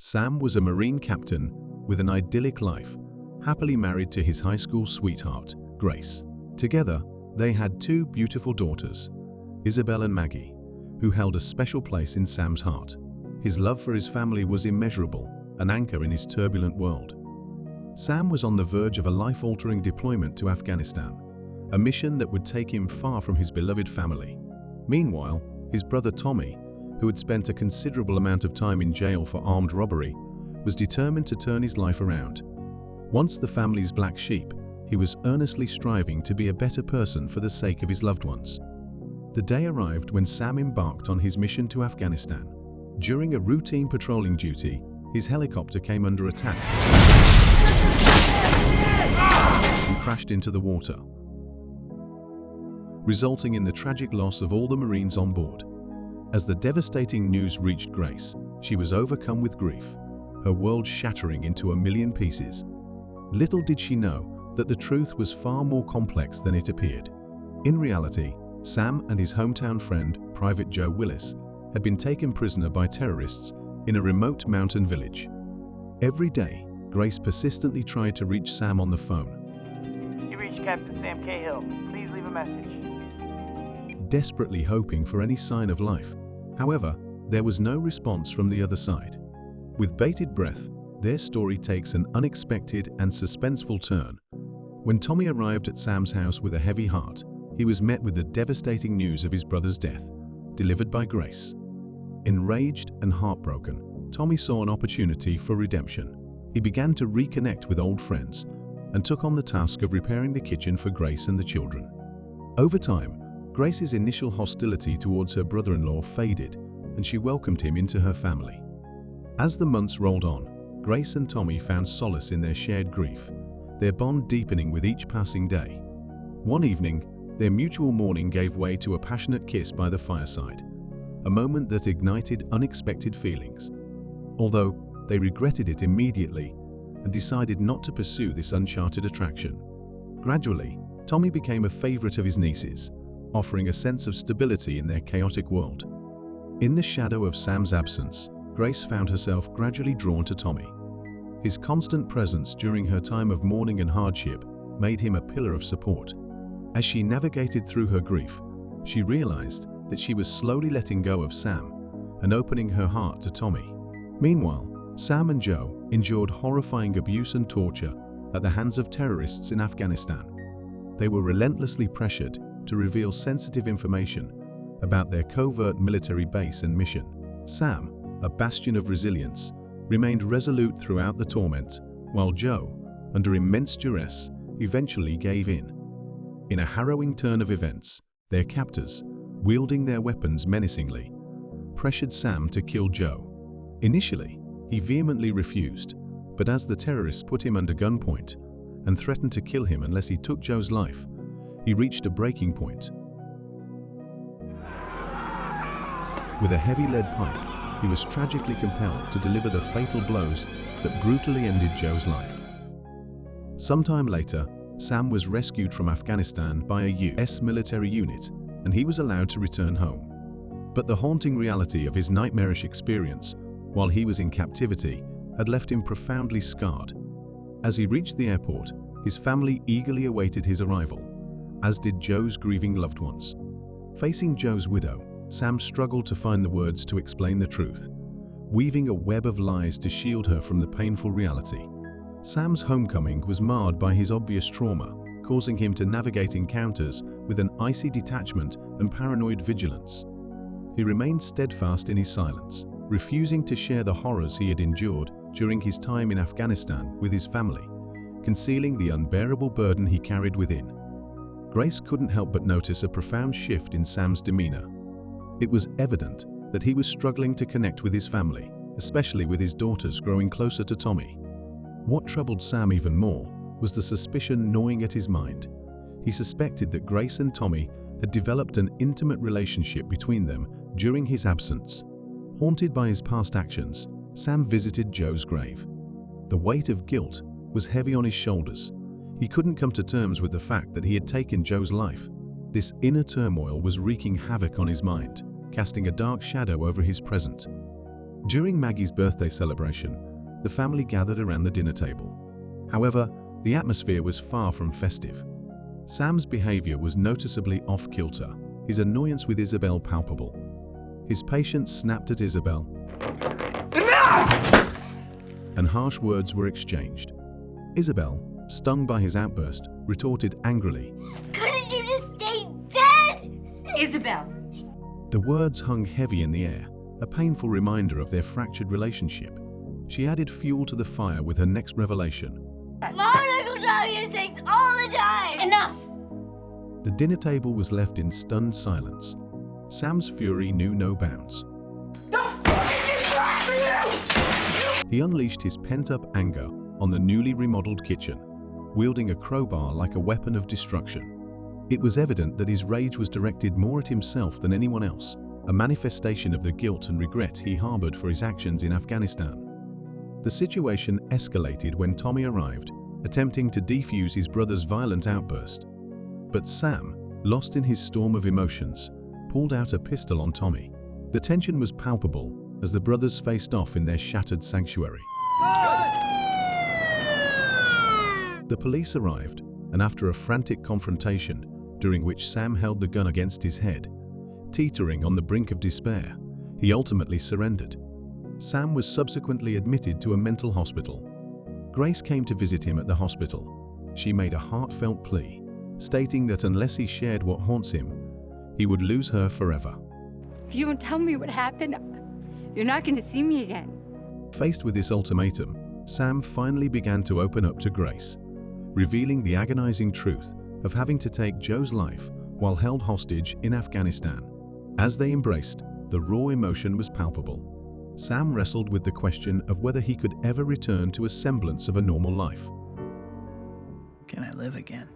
Sam was a Marine captain with an idyllic life, happily married to his high school sweetheart, Grace. Together, they had two beautiful daughters, Isabel and Maggie, who held a special place in Sam's heart. His love for his family was immeasurable, an anchor in his turbulent world. Sam was on the verge of a life-altering deployment to Afghanistan, a mission that would take him far from his beloved family. Meanwhile, his brother Tommy, who had spent a considerable amount of time in jail for armed robbery, was determined to turn his life around. Once the family's black sheep, he was earnestly striving to be a better person for the sake of his loved ones. The day arrived when Sam embarked on his mission to Afghanistan. During a routine patrolling duty, his helicopter came under attack and crashed into the water, resulting in the tragic loss of all the Marines on board. As the devastating news reached Grace, she was overcome with grief, her world shattering into a million pieces. Little did she know that the truth was far more complex than it appeared. In reality, Sam and his hometown friend, Private Joe Willis, had been taken prisoner by terrorists in a remote mountain village. Every day, Grace persistently tried to reach Sam on the phone. You reached Captain Sam Cahill. Please leave a message. Desperately hoping for any sign of life. However, there was no response from the other side. With bated breath, their story takes an unexpected and suspenseful turn. When Tommy arrived at Sam's house with a heavy heart, he was met with the devastating news of his brother's death, delivered by Grace. Enraged and heartbroken, Tommy saw an opportunity for redemption. He began to reconnect with old friends and took on the task of repairing the kitchen for Grace and the children. Over time, Grace's initial hostility towards her brother-in-law faded, and she welcomed him into her family. As the months rolled on, Grace and Tommy found solace in their shared grief, their bond deepening with each passing day. One evening, their mutual mourning gave way to a passionate kiss by the fireside, a moment that ignited unexpected feelings. Although they regretted it immediately and decided not to pursue this uncharted attraction. Gradually, Tommy became a favorite of his nieces, offering a sense of stability in their chaotic world. In the shadow of Sam's absence, Grace found herself gradually drawn to Tommy. His constant presence during her time of mourning and hardship made him a pillar of support. As she navigated through her grief, she realized that she was slowly letting go of Sam and opening her heart to Tommy. Meanwhile, Sam and Joe endured horrifying abuse and torture at the hands of terrorists in Afghanistan. They were relentlessly pressured to reveal sensitive information about their covert military base and mission. Sam, a bastion of resilience, remained resolute throughout the torment, while Joe, under immense duress, eventually gave in. In a harrowing turn of events, their captors, wielding their weapons menacingly, pressured Sam to kill Joe. Initially, he vehemently refused, but as the terrorists put him under gunpoint and threatened to kill him unless he took Joe's life, he reached a breaking point. With a heavy lead pipe, he was tragically compelled to deliver the fatal blows that brutally ended Joe's life. Sometime later, Sam was rescued from Afghanistan by a U.S. military unit, and he was allowed to return home. But the haunting reality of his nightmarish experience while he was in captivity had left him profoundly scarred. As he reached the airport, his family eagerly awaited his arrival, as did Joe's grieving loved ones. Facing Joe's widow, Sam struggled to find the words to explain the truth, weaving a web of lies to shield her from the painful reality. Sam's homecoming was marred by his obvious trauma, causing him to navigate encounters with an icy detachment and paranoid vigilance. He remained steadfast in his silence, refusing to share the horrors he had endured during his time in Afghanistan with his family, concealing the unbearable burden he carried within. Grace couldn't help but notice a profound shift in Sam's demeanor. It was evident that he was struggling to connect with his family, especially with his daughters growing closer to Tommy. What troubled Sam even more was the suspicion gnawing at his mind. He suspected that Grace and Tommy had developed an intimate relationship between them during his absence. Haunted by his past actions, Sam visited Joe's grave. The weight of guilt was heavy on his shoulders. He couldn't come to terms with the fact that he had taken Joe's life. This inner turmoil was wreaking havoc on his mind, casting a dark shadow over his present. During Maggie's birthday celebration, the family gathered around the dinner table. However, the atmosphere was far from festive. Sam's behavior was noticeably off-kilter, his annoyance with Isabel palpable. His patience snapped at Isabel, Enough! and harsh words were exchanged. Isabel, stung by his outburst, retorted angrily, "Couldn't you just stay dead?" Isabel. The words hung heavy in the air, a painful reminder of their fractured relationship. She added fuel to the fire with her next revelation. Mom and Uncle Tommy have sex all the time! Enough! The dinner table was left in stunned silence. Sam's fury knew no bounds. The fucking distract you! He unleashed his pent-up anger on the newly remodeled kitchen, wielding a crowbar like a weapon of destruction. It was evident that his rage was directed more at himself than anyone else, a manifestation of the guilt and regret he harbored for his actions in Afghanistan. The situation escalated when Tommy arrived, attempting to defuse his brother's violent outburst. But Sam, lost in his storm of emotions, pulled out a pistol on Tommy. The tension was palpable as the brothers faced off in their shattered sanctuary. The police arrived, and after a frantic confrontation, during which Sam held the gun against his head, teetering on the brink of despair, he ultimately surrendered. Sam was subsequently admitted to a mental hospital. Grace came to visit him at the hospital. She made a heartfelt plea, stating that unless he shared what haunts him, he would lose her forever. If you don't tell me what happened, you're not going to see me again. Faced with this ultimatum, Sam finally began to open up to Grace, revealing the agonizing truth of having to take Joe's life while held hostage in Afghanistan. As they embraced, the raw emotion was palpable. Sam wrestled with the question of whether he could ever return to a semblance of a normal life. Can I live again?